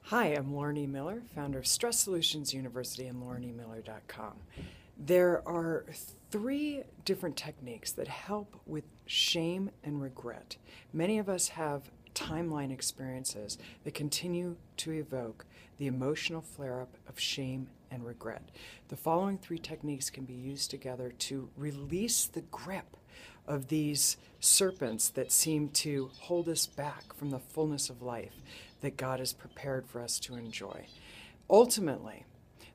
Hi, I'm Lauren E. Miller, founder of Stress Solutions University and laurenemiller.com. There are three different techniques that help with shame and regret. Many of us have timeline experiences that continue to evoke the emotional flare-up of shame and regret. The following three techniques can be used together to release the grip of these serpents that seem to hold us back from the fullness of life that God has prepared for us to enjoy. Ultimately,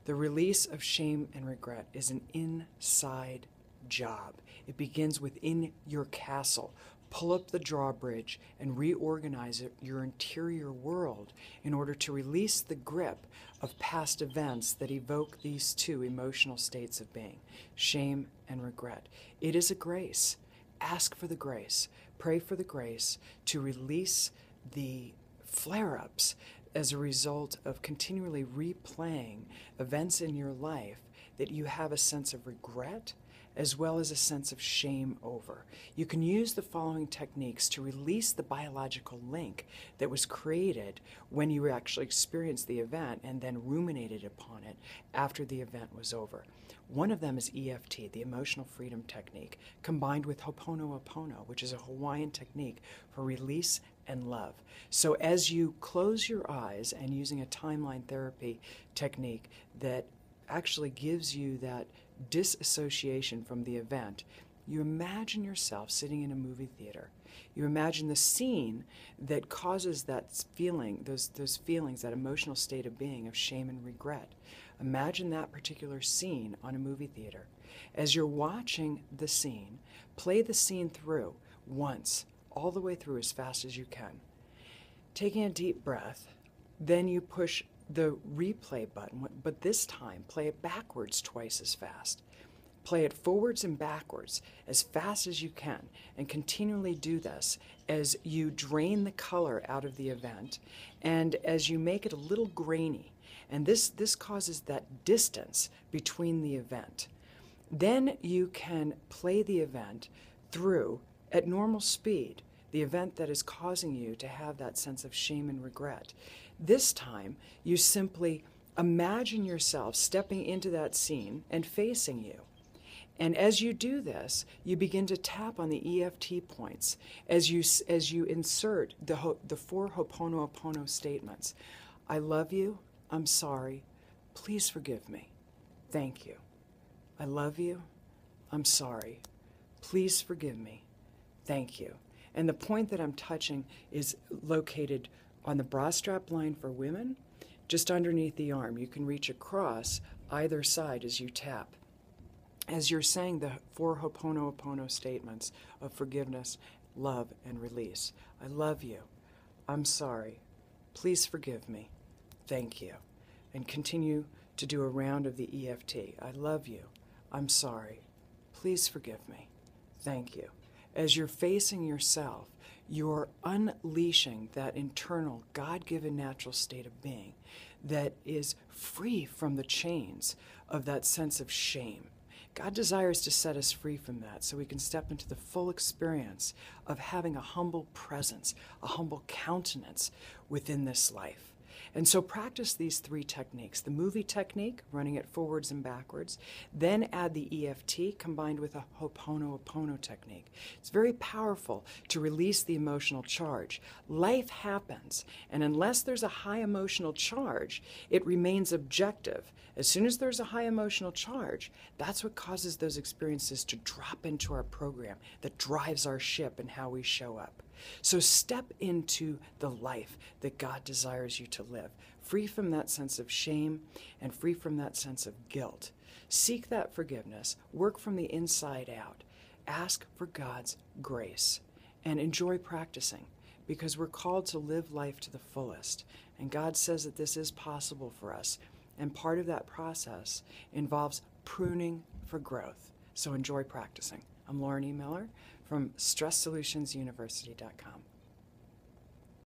the release of shame and regret is an inside job. It begins within your castle. Pull up the drawbridge and reorganize your interior world in order to release the grip of past events that evoke these two emotional states of being, shame and regret. It is a grace. Ask for the grace. Pray for the grace to release the flare-ups as a result of continually replaying events in your life that you have a sense of regret as well as a sense of shame over. You can use the following techniques to release the biological link that was created when you actually experienced the event and then ruminated upon it after the event was over. One of them is EFT, the Emotional Freedom Technique, combined with Ho'oponopono, which is a Hawaiian technique for release and love. So as you close your eyes and using a timeline therapy technique that actually gives you that disassociation from the event, you imagine yourself sitting in a movie theater. You imagine the scene that causes that feeling, those feelings, that emotional state of being of shame and regret. Imagine that particular scene on a movie theater. As you're watching the scene, play the scene through once, all the way through as fast as you can. Taking a deep breath, then you push the replay button, but this time play it backwards twice as fast. Play it forwards and backwards as fast as you can, and continually do this as you drain the color out of the event and as you make it a little grainy. And this causes that distance between the event. Then you can play the event through at normal speed, the event that is causing you to have that sense of shame and regret. This time, you simply imagine yourself stepping into that scene and facing you. And as you do this, you begin to tap on the EFT points as you insert the four Ho'oponopono statements. I love you. I'm sorry. Please forgive me. Thank you. I love you. I'm sorry. Please forgive me. Thank you. And the point that I'm touching is located on the bra strap line for women, just underneath the arm. You can reach across either side as you tap. As you're saying the four Ho'oponopono statements of forgiveness, love, and release. I love you. I'm sorry. Please forgive me. Thank you. And continue to do a round of the EFT. I love you. I'm sorry. Please forgive me. Thank you. As you're facing yourself, you're unleashing that internal, God-given natural state of being that is free from the chains of that sense of shame. God desires to set us free from that so we can step into the full experience of having a humble presence, a humble countenance within this life. And so practice these three techniques. The movie technique, running it forwards and backwards, then add the EFT combined with a Ho'oponopono technique. It's very powerful to release the emotional charge. Life happens, and unless there's a high emotional charge, it remains objective. As soon as there's a high emotional charge, that's what causes those experiences to drop into our program that drives our ship and how we show up. So step into the life that God desires you to live, free from that sense of shame and free from that sense of guilt. Seek that forgiveness, work from the inside out, ask for God's grace, and enjoy practicing, because we're called to live life to the fullest. And God says that this is possible for us, and part of that process involves pruning for growth. So enjoy practicing. I'm Lauren E. Miller from StressSolutionsUniversity.com.